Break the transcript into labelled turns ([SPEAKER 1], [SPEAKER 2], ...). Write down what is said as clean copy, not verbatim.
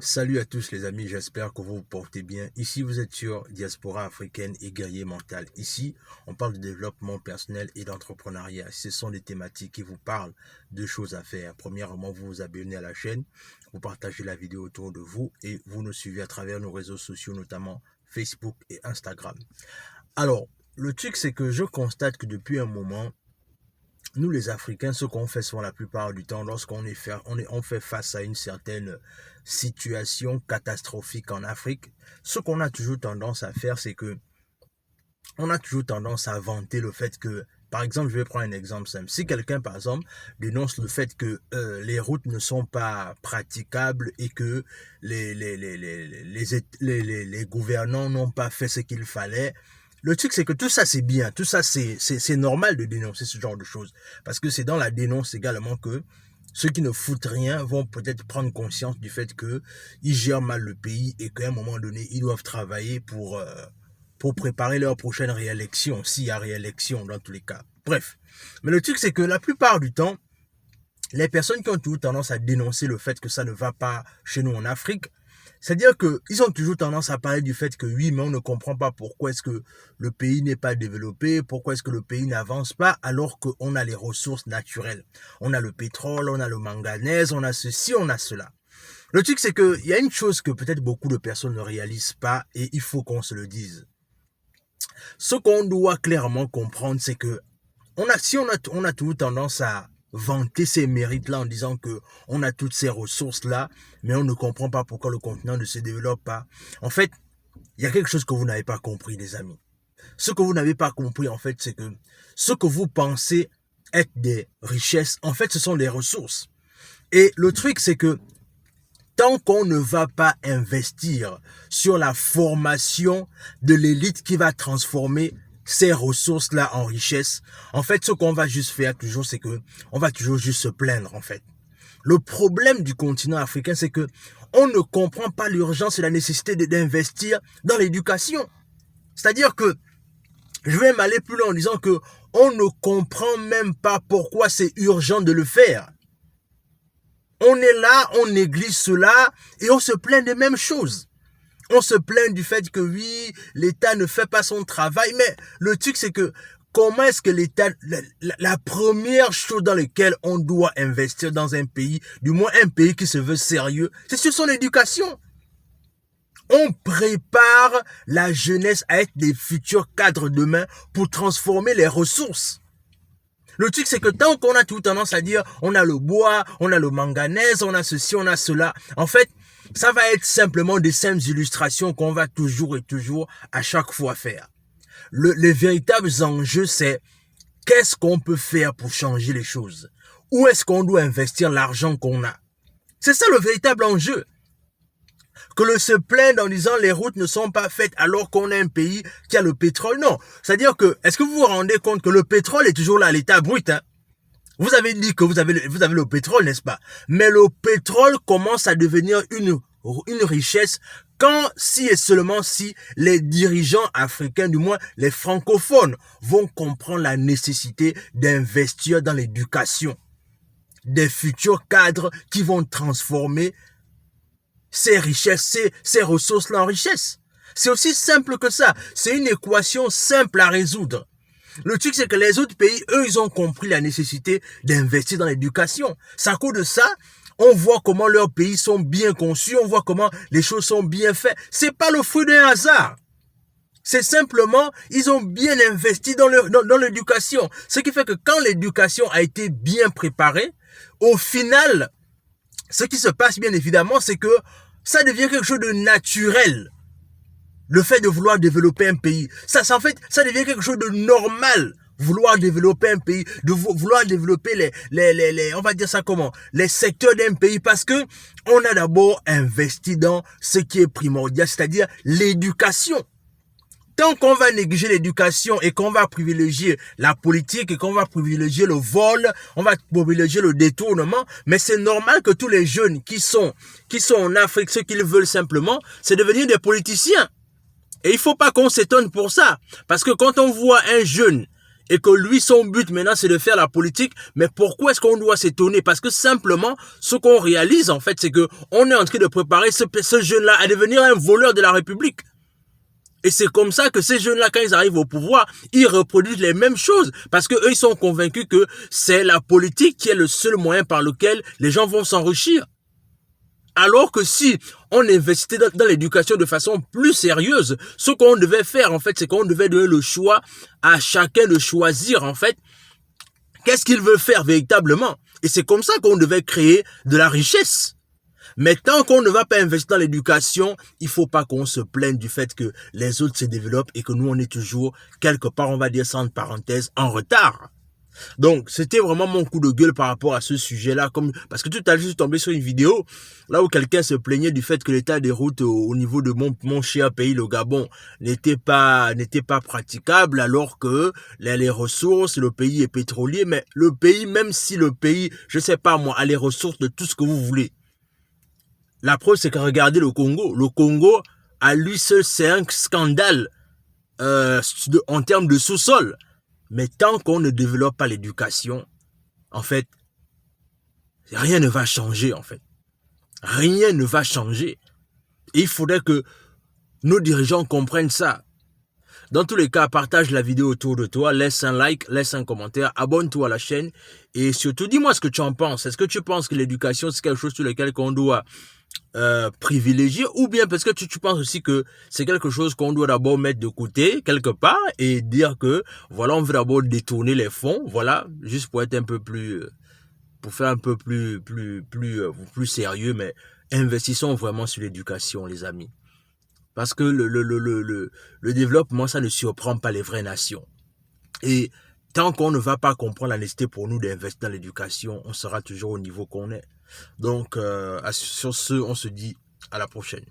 [SPEAKER 1] Salut à tous les amis, j'espère que vous vous portez bien. Ici, vous êtes sur Diaspora africaine et guerrier mental. Ici, on parle de développement personnel et d'entrepreneuriat. Ce sont des thématiques qui vous parlent de choses à faire. Premièrement, vous vous abonnez à la chaîne, vous partagez la vidéo autour de vous et vous nous suivez à travers nos réseaux sociaux, notamment Facebook et Instagram. Alors, le truc, c'est que je constate que depuis un moment, nous les Africains, ce qu'on fait souvent la plupart du temps, lorsqu'on on fait face à une certaine situation catastrophique en Afrique, ce qu'on a toujours tendance à faire, c'est que on a toujours tendance à vanter le fait que, par exemple, je vais prendre un exemple simple. Si quelqu'un, par exemple, dénonce le fait que les routes ne sont pas praticables et que les gouvernants n'ont pas fait ce qu'il fallait, le truc, c'est que tout ça, c'est bien. Tout ça, c'est normal de dénoncer ce genre de choses. Parce que c'est dans la dénonce également que ceux qui ne foutent rien vont peut-être prendre conscience du fait qu'ils gèrent mal le pays et qu'à un moment donné, ils doivent travailler pour préparer leur prochaine réélection, s'il y a réélection dans tous les cas. Bref. Mais le truc, c'est que la plupart du temps, les personnes qui ont toujours tendance à dénoncer le fait que ça ne va pas chez nous en Afrique, c'est-à-dire qu'ils ont toujours tendance à parler du fait que oui, mais on ne comprend pas pourquoi est-ce que le pays n'est pas développé, pourquoi est-ce que le pays n'avance pas alors qu'on a les ressources naturelles. On a le pétrole, on a le manganèse, on a ceci, on a cela. Le truc, c'est qu'il y a une chose que peut-être beaucoup de personnes ne réalisent pas et il faut qu'on se le dise. Ce qu'on doit clairement comprendre, c'est que si on a toujours tendance à vanter ces mérites-là en disant que on a toutes ces ressources-là, mais on ne comprend pas pourquoi le continent ne se développe pas. En fait, il y a quelque chose que vous n'avez pas compris, les amis. Ce que vous n'avez pas compris, en fait, c'est que ce que vous pensez être des richesses, en fait, ce sont des ressources. Et le truc, c'est que tant qu'on ne va pas investir sur la formation de l'élite qui va transformer ces ressources-là en richesse, en fait, ce qu'on va juste faire toujours, c'est que on va toujours juste se plaindre, en fait. Le problème du continent africain, c'est que on ne comprend pas l'urgence et la nécessité d'investir dans l'éducation. C'est-à-dire que je vais m'aller plus loin en disant que on ne comprend même pas pourquoi c'est urgent de le faire. On est là, on néglige cela et on se plaint des mêmes choses. On se plaint du fait que oui, l'État ne fait pas son travail, mais le truc c'est que comment est-ce que l'État, la première chose dans laquelle on doit investir dans un pays, du moins un pays qui se veut sérieux, c'est sur son éducation. On prépare la jeunesse à être des futurs cadres demain pour transformer les ressources. Le truc, c'est que tant qu'on a tout tendance à dire, on a le bois, on a le manganèse, on a ceci, on a cela, en fait, ça va être simplement des simples illustrations qu'on va toujours et toujours à chaque fois faire. Les véritables enjeux, c'est qu'est-ce qu'on peut faire pour changer les choses? Où est-ce qu'on doit investir l'argent qu'on a? C'est ça le véritable enjeu. Que le se plaindre en disant les routes ne sont pas faites alors qu'on a un pays qui a le pétrole, non. C'est-à-dire que, est-ce que vous vous rendez compte que le pétrole est toujours là à l'état brut, hein? Vous avez dit que vous avez le pétrole, n'est-ce pas? Mais le pétrole commence à devenir une richesse quand, si et seulement si, les dirigeants africains, du moins les francophones, vont comprendre la nécessité d'investir dans l'éducation des futurs cadres qui vont transformer ces richesses, ces ressources-là en richesses. C'est aussi simple que ça. C'est une équation simple à résoudre. Le truc, c'est que les autres pays, eux, ils ont compris la nécessité d'investir dans l'éducation. C'est à cause de ça, on voit comment leurs pays sont bien conçus, on voit comment les choses sont bien faites. C'est pas le fruit d'un hasard. C'est simplement, ils ont bien investi dans l'éducation. Ce qui fait que quand l'éducation a été bien préparée, au final, ce qui se passe bien évidemment, c'est que ça devient quelque chose de naturel. Le fait de vouloir développer un pays, en fait, ça devient quelque chose de normal. Vouloir développer un pays, de vouloir développer on va dire ça comment, les secteurs d'un pays, parce que on a d'abord investi dans ce qui est primordial, c'est-à-dire l'éducation. Tant qu'on va négliger l'éducation et qu'on va privilégier la politique et qu'on va privilégier le vol, on va privilégier le détournement, mais c'est normal que tous les jeunes qui sont en Afrique, ce qu'ils veulent simplement, c'est devenir des politiciens. Et il faut pas qu'on s'étonne pour ça. Parce que quand on voit un jeune et que lui, son but maintenant, c'est de faire la politique, mais pourquoi est-ce qu'on doit s'étonner? Parce que simplement, ce qu'on réalise, en fait, c'est que on est en train de préparer ce jeune-là à devenir un voleur de la République. Et c'est comme ça que ces jeunes-là, quand ils arrivent au pouvoir, ils reproduisent les mêmes choses. Parce qu'eux, ils sont convaincus que c'est la politique qui est le seul moyen par lequel les gens vont s'enrichir. Alors que si on investissait dans l'éducation de façon plus sérieuse, ce qu'on devait faire, en fait, c'est qu'on devait donner le choix à chacun de choisir, en fait, qu'est-ce qu'il veut faire véritablement. Et c'est comme ça qu'on devait créer de la richesse. Mais tant qu'on ne va pas investir dans l'éducation, il ne faut pas qu'on se plaigne du fait que les autres se développent et que nous, on est toujours, quelque part, on va dire ça entre parenthèses, en retard. Donc, c'était vraiment mon coup de gueule par rapport à ce sujet-là. Parce que tout à l'heure, je suis tombé sur une vidéo là où quelqu'un se plaignait du fait que l'état des routes au niveau de mon cher pays, le Gabon, n'était pas praticable, alors que les ressources, le pays est pétrolier. Mais le pays, même si le pays, je sais pas moi, a les ressources de tout ce que vous voulez. La preuve, c'est que regardez le Congo. Le Congo, à lui seul, c'est un scandale en termes de sous-sol. Mais tant qu'on ne développe pas l'éducation, en fait, rien ne va changer, en fait. Rien ne va changer. Et il faudrait que nos dirigeants comprennent ça. Dans tous les cas, partage la vidéo autour de toi, laisse un like, laisse un commentaire, abonne-toi à la chaîne et surtout dis-moi ce que tu en penses. Est-ce que tu penses que l'éducation c'est quelque chose sur lequel on doit privilégier ou bien parce que tu penses aussi que c'est quelque chose qu'on doit d'abord mettre de côté quelque part et dire que voilà, on veut d'abord détourner les fonds, voilà, juste pour être un peu plus pour faire un peu plus sérieux, mais investissons vraiment sur l'éducation, les amis. Parce que le développement, ça ne surprend pas les vraies nations. Et tant qu'on ne va pas comprendre la nécessité pour nous d'investir dans l'éducation, on sera toujours au niveau qu'on est. Donc, sur ce, on se dit à la prochaine.